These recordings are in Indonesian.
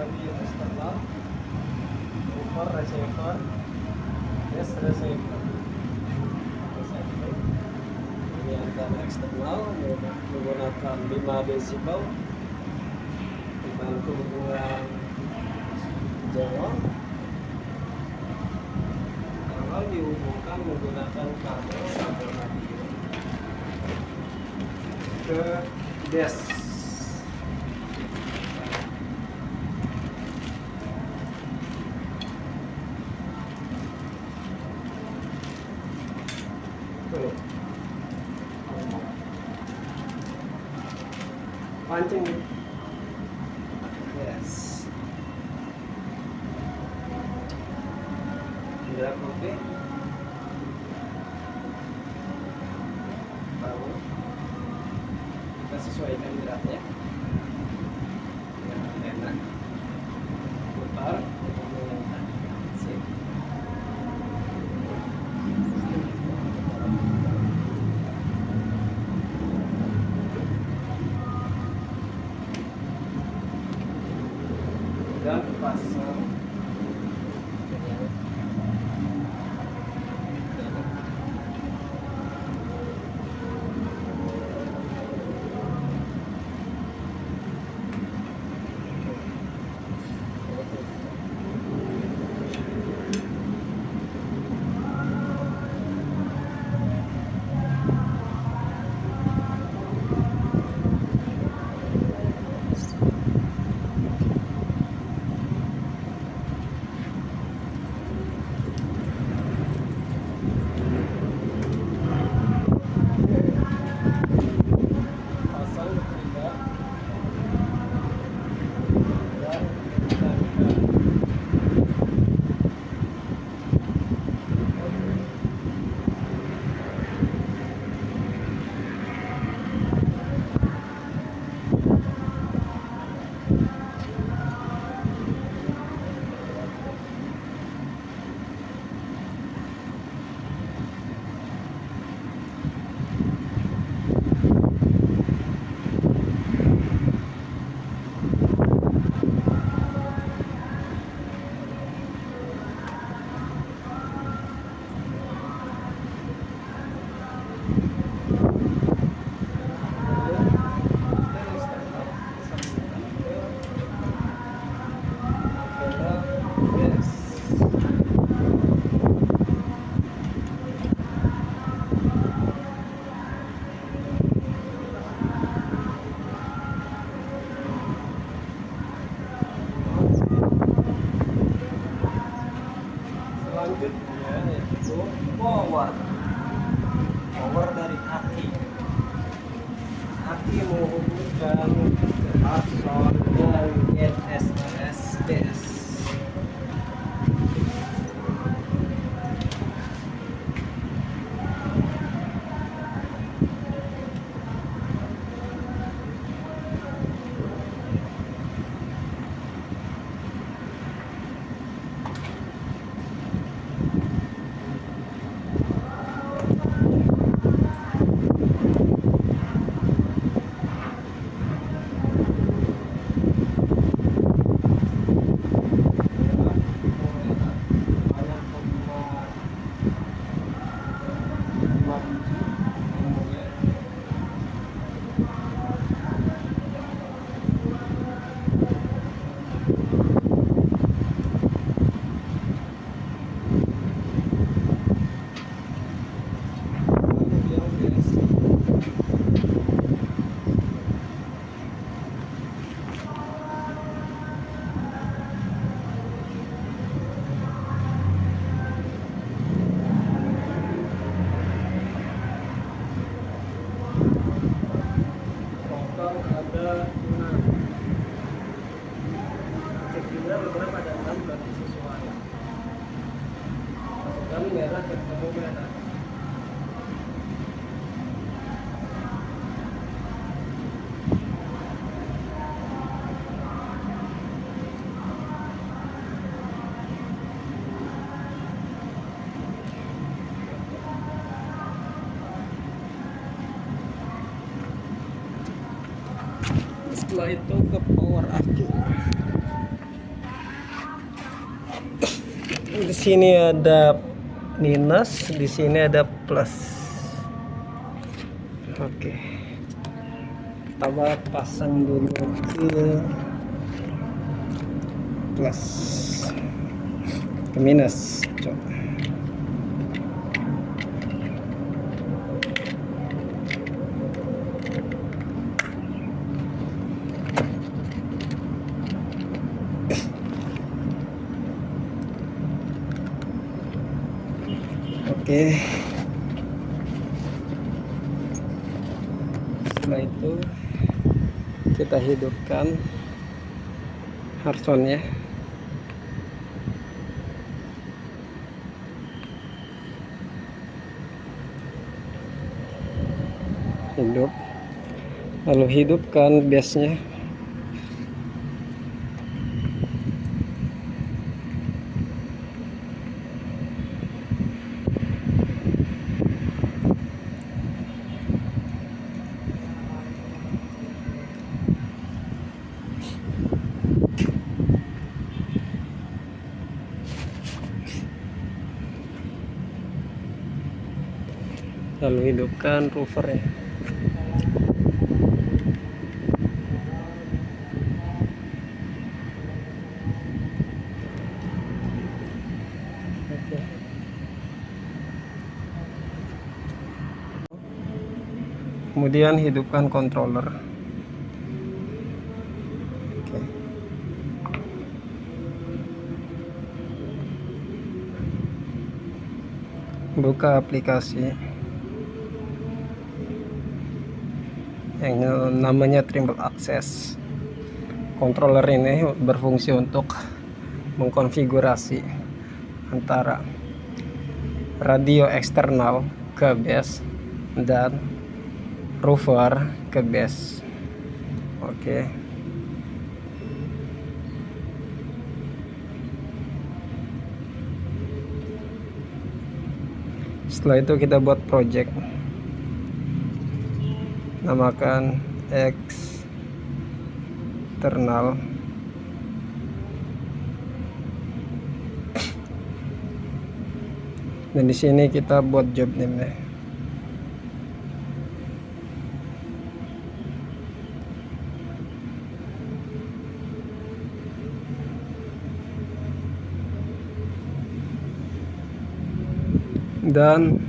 radio eksternal, buffer receiver, base receiver. Ini antara eksternal menggunakan 5 desibel dibantu dengan Jawa. Kalau dihubungkan menggunakan kabel radio ke base. Tuh. Pancing. Yes. Tidak oke. Baru kita sesuaikan beratnya. Yang enak. Putar. Sip. Dan pasang selanjutnya yaitu power dari aki menghubungkan ke akson dan GSRS base. Ada 6. Cek juga beberapa ada 6 berarti sesuai. Masukkan merah ketemu merah. Setelah itu ke power aki. Di sini ada minus, di sini ada plus. Oke. Kita pasang dulu ke plus, ke minus. Coba. Oke. Setelah itu kita hidupkan Harsonnya. Hidup. Lalu hidupkan base-nya. Lalu hidupkan rovernya. Oke. Kemudian hidupkan controller. Oke. Buka aplikasi yang namanya Trimble Access. Controller ini berfungsi untuk mengkonfigurasi antara radio eksternal ke base dan rover ke base. Oke. Setelah itu kita buat project, namakan eksternal. Dan di sini kita buat job name-nya. Dan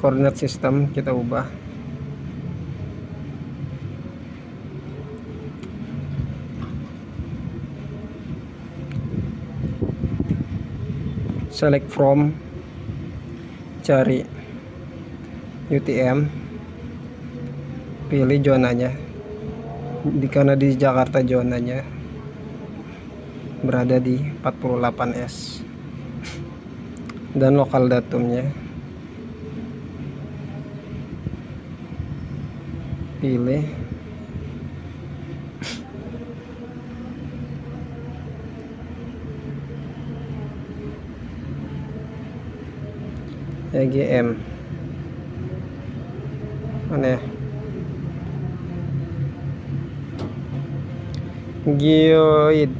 koordinat sistem kita ubah. Select from, cari UTM, pilih zonanya. Karena di Jakarta zonanya berada di 48S, dan lokal datumnya pilih EGM mana ya, geoid.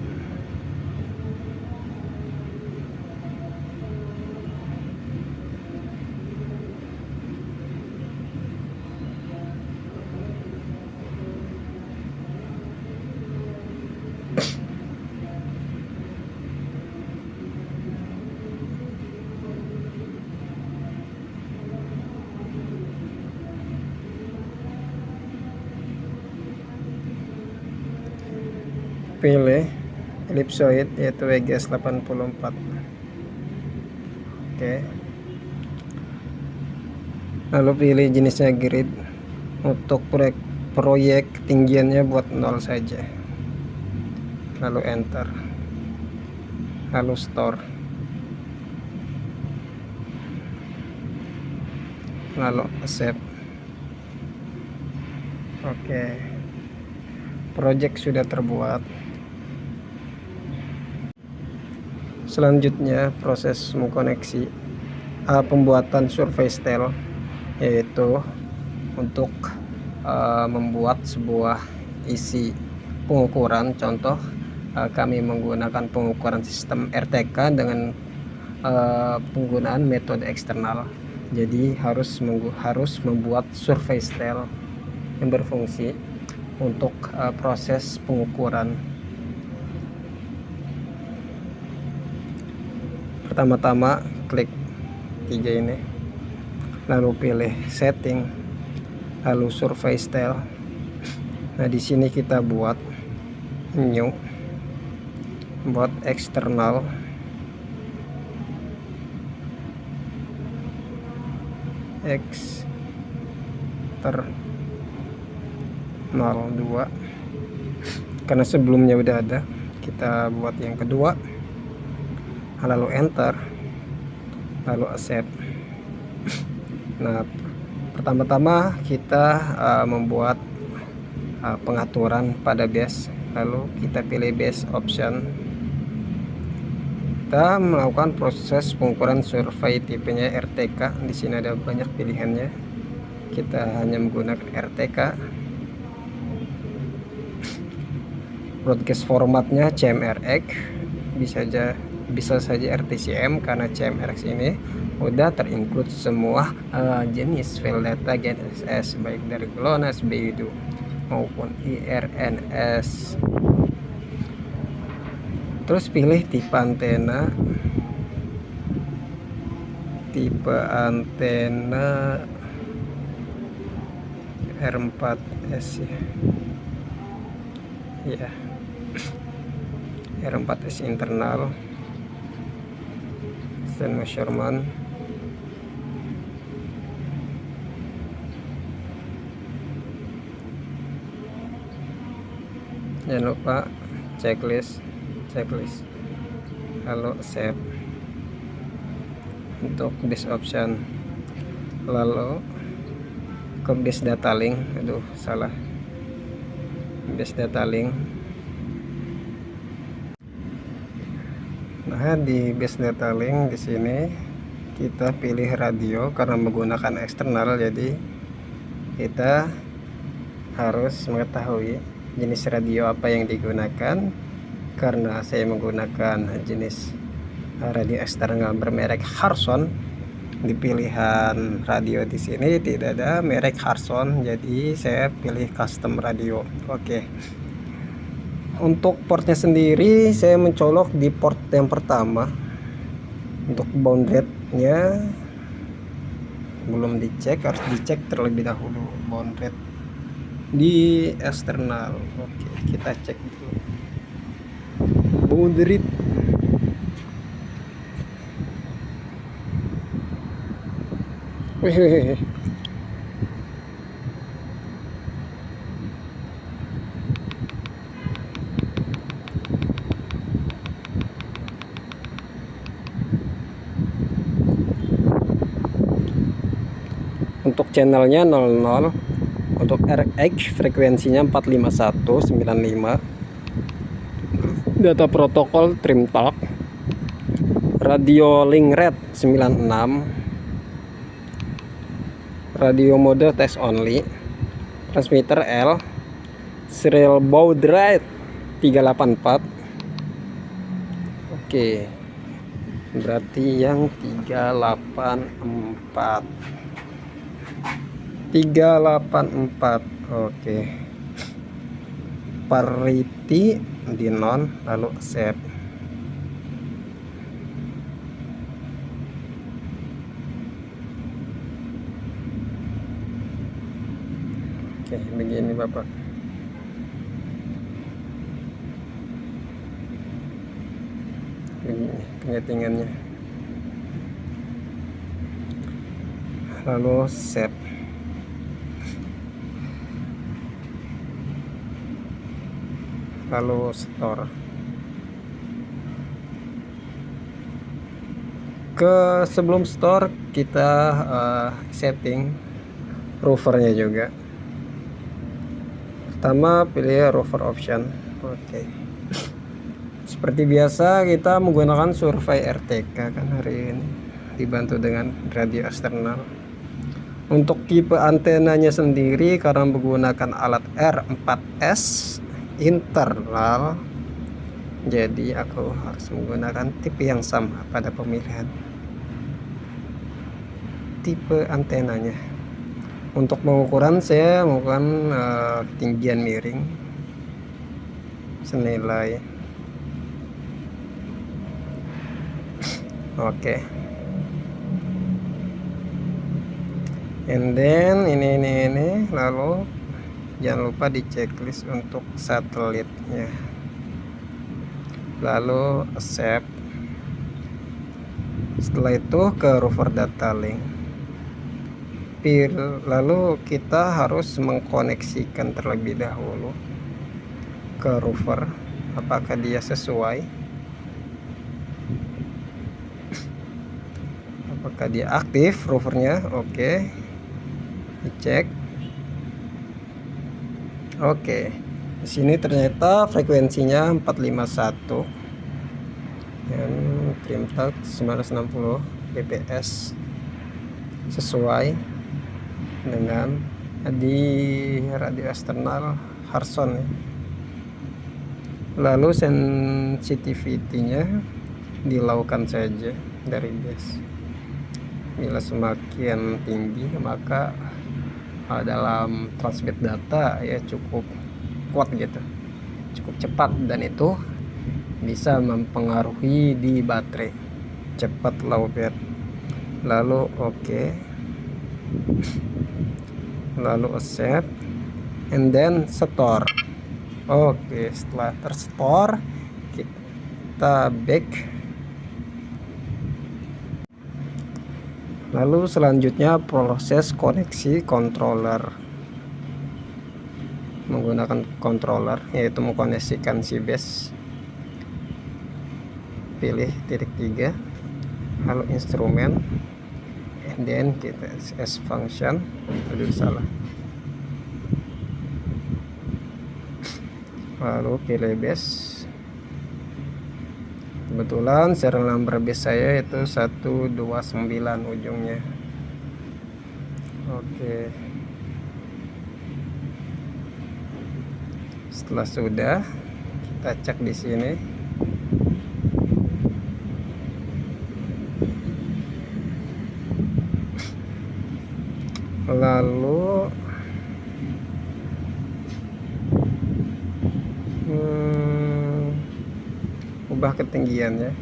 Pilih ellipsoid yaitu WGS 84. Oke. Lalu pilih jenisnya grid. Untuk proyek ketinggiannya buat 0 saja. Lalu enter. Lalu store. Lalu accept. Oke. Project sudah terbuat. Selanjutnya proses mengkoneksi pembuatan survei style, yaitu untuk membuat sebuah isi pengukuran. Contoh kami menggunakan pengukuran sistem RTK dengan penggunaan metode eksternal. Jadi harus membuat survei style yang berfungsi untuk proses pengukuran. Pertama-tama klik 3 ini, lalu pilih setting, lalu survey style. Nah, di sini kita buat new, buat eksternal, eksternal 2, karena sebelumnya udah ada. Kita buat yang kedua, lalu enter, lalu accept. Nah, pertama-tama kita membuat pengaturan pada base, lalu kita pilih base option. Kita melakukan proses pengukuran survei tipenya RTK. Di sini ada banyak pilihannya, kita hanya menggunakan RTK. Broadcast formatnya CMRX, bisa saja RTCM, karena CMRX ini udah terinclude semua jenis file data GNSS, baik dari GLONASS, BeiDou maupun IRNS. Terus pilih tipe antena R4S ya, R4S internal, stand measurement. Jangan lupa checklist, lalu save untuk base option, lalu ke base data link. Base data link. Nah, di base data link di sini kita pilih radio, karena menggunakan eksternal, jadi kita harus mengetahui jenis radio apa yang digunakan. Karena saya menggunakan jenis radio eksternal bermerek Harson, di pilihan radio di sini tidak ada merek Harson, jadi saya pilih custom radio. Oke. Untuk portnya sendiri saya mencolok di port yang pertama. Untuk bound rate-nya belum dicek, harus dicek terlebih dahulu bound rate di eksternal. Oke, kita cek dulu bound rate. Untuk channelnya 00, untuk RX frekuensinya 45195, data protokol TrimTalk, radio link rate 96, radio mode test only, transmitter L, serial baud rate 384. Oke, berarti yang 384. Oke, parity di non, lalu accept. Oke, begini Bapak. Begini penyetingannya, lalu save. Lalu store. Sebelum store kita setting rovernya juga. Pertama pilih rover option. Oke. Seperti biasa kita menggunakan survei RTK kan hari ini, dibantu dengan radio eksternal. Untuk tipe antenanya sendiri, karena menggunakan alat R4S internal, Jadi aku harus menggunakan tipe yang sama pada pemilihan tipe antenanya. Untuk pengukuran saya melakukan ketinggian miring senilai oke. And then ini lalu jangan lupa di checklist untuk satelitnya, lalu accept. Setelah itu ke rover data link, lalu kita harus mengkoneksikan terlebih dahulu ke rover apakah dia sesuai, apakah dia aktif rovernya. Oke, dicek. Oke, di sini ternyata frekuensinya 451 dan trim torque 960 bps, sesuai dengan di radio eksternal Harson ya. Lalu sensitivity-nya dilakukan saja dari base. Bila semakin tinggi maka dalam transmit data ya cukup kuat gitu, cukup cepat, dan itu bisa mempengaruhi di baterai cepat low bed. Lalu oke, lalu accept and then store. Oke, setelah terstore kita back. Lalu selanjutnya proses koneksi controller, menggunakan controller, yaitu mengkoneksikan si base. Pilih titik 3, lalu instrumen, and then kita as function. Aduh, salah. Lalu pilih base. Kebetulan serial number base saya itu 129 ujungnya. Oke. Setelah sudah, kita cek di sini. Lalu ubah ketinggiannya.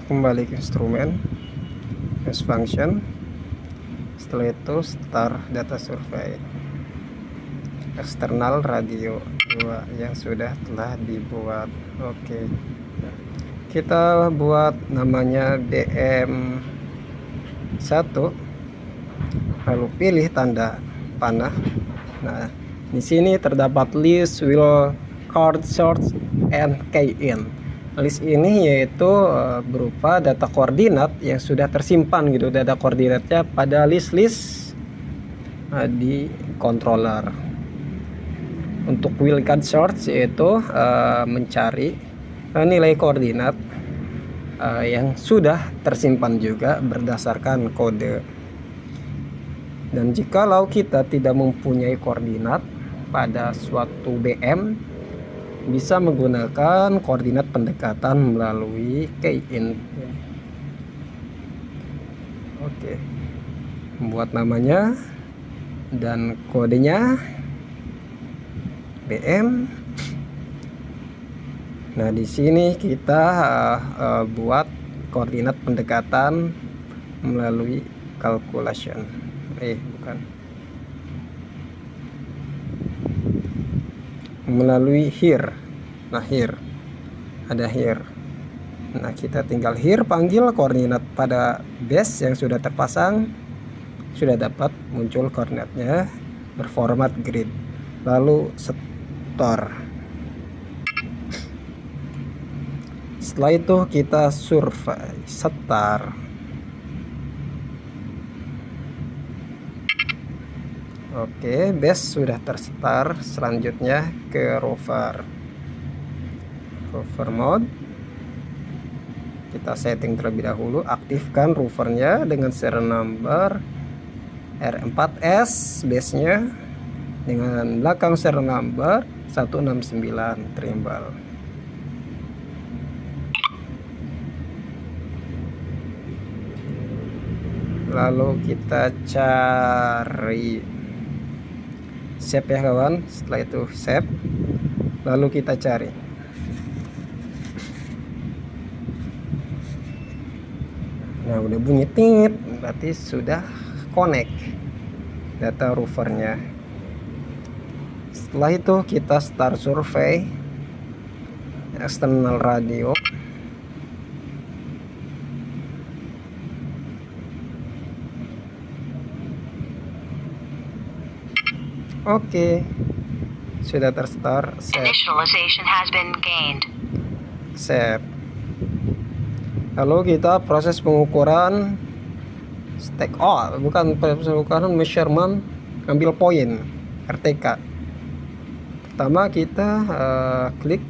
Kembali ke instrumen, as function. Setelah itu start data survey eksternal radio 2 yang telah dibuat. Oke, kita buat namanya DM1, lalu pilih tanda panah. Nah, di sini terdapat list will card source and key in. List ini yaitu berupa data koordinat yang sudah tersimpan gitu, data koordinatnya pada list di controller. Untuk wildcard source yaitu mencari nilai koordinat yang sudah tersimpan juga berdasarkan kode. Dan jikalau kita tidak mempunyai koordinat pada suatu BM, bisa menggunakan koordinat pendekatan melalui key-in. Oke, membuat namanya dan kodenya BM. Nah, di sini kita buat koordinat pendekatan melalui calculation. Melalui here. Nah, here ada here. Nah, kita tinggal here panggil koordinat pada base yang sudah terpasang, sudah dapat muncul koordinatnya berformat grid. Lalu store. Setelah itu kita survei start. Oke, base sudah terstart. Selanjutnya ke rover mode. Kita setting terlebih dahulu, aktifkan rovernya dengan serial number R4S base nya dengan belakang serial number 169 trimbal. Lalu kita cari save ya kawan. Setelah itu save, lalu kita cari. Nah udah bunyi tingit, berarti sudah connect data rovernya. Setelah itu kita start survei eksternal radio. Oke, sudah terstart. Save. Lalu kita proses pengukuran stack. Oh, bukan proses pengukuran, measurement, ambil poin RTK. Pertama kita klik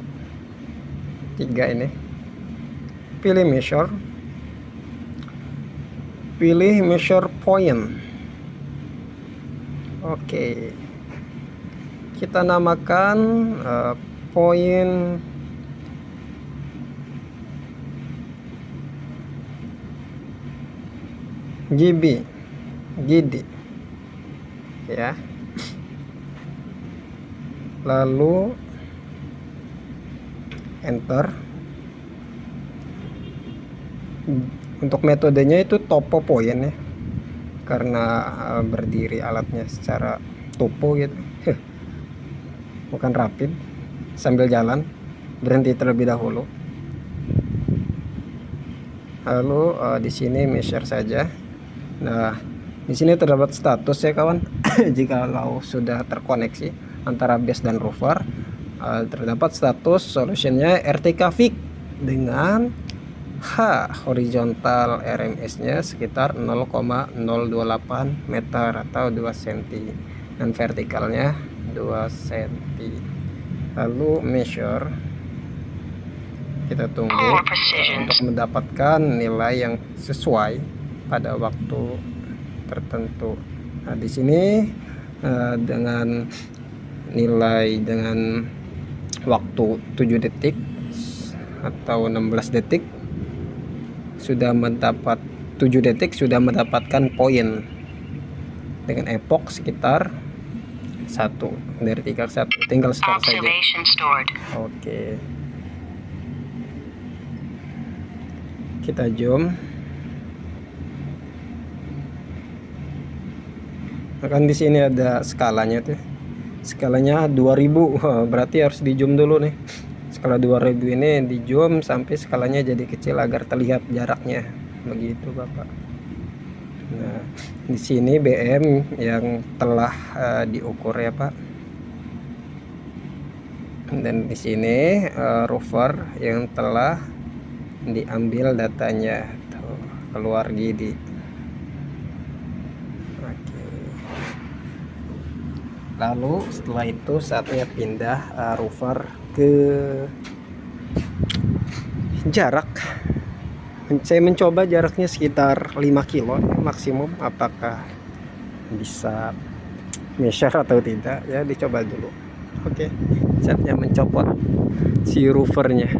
3 ini, pilih measure point. Oke, kita namakan poin GD ya. Lalu enter. Untuk metodenya itu topo point ya, karena berdiri alatnya secara topo gitu. Bukan rapid. Sambil jalan berhenti terlebih dahulu. Lalu di sini measure saja. Nah, di sini terdapat status ya kawan. Jika sudah terkoneksi antara base dan rover, terdapat status solutionnya RTK fix dengan H horizontal RMS nya sekitar 0,028 meter atau 2 cm dan vertikalnya 2 cm. Lalu measure, kita tunggu untuk mendapatkan nilai yang sesuai pada waktu tertentu. Nah, di sini dengan nilai dengan waktu 7 detik atau 16 detik sudah mendapat 7 detik sudah mendapatkan poin dengan epoch sekitar 1 dari 3 ke 1. Tinggal start saja. Oke. Kita zoom. Kan di sini ada skalanya tuh. Skalanya 2000. Berarti harus di zoom dulu nih. Skala 2000 ini di zoom sampai skalanya jadi kecil agar terlihat jaraknya. Begitu, Bapak. Nah, di sini BM yang telah diukur ya, Pak. Dan di sini rover yang telah diambil datanya. Tuh, keluar gini. Lalu setelah itu saatnya pindah rover ke jarak. Saya mencoba jaraknya sekitar 5 kilo maksimum, apakah bisa measure atau tidak ya, dicoba dulu. Oke, saatnya mencopot si rovernya.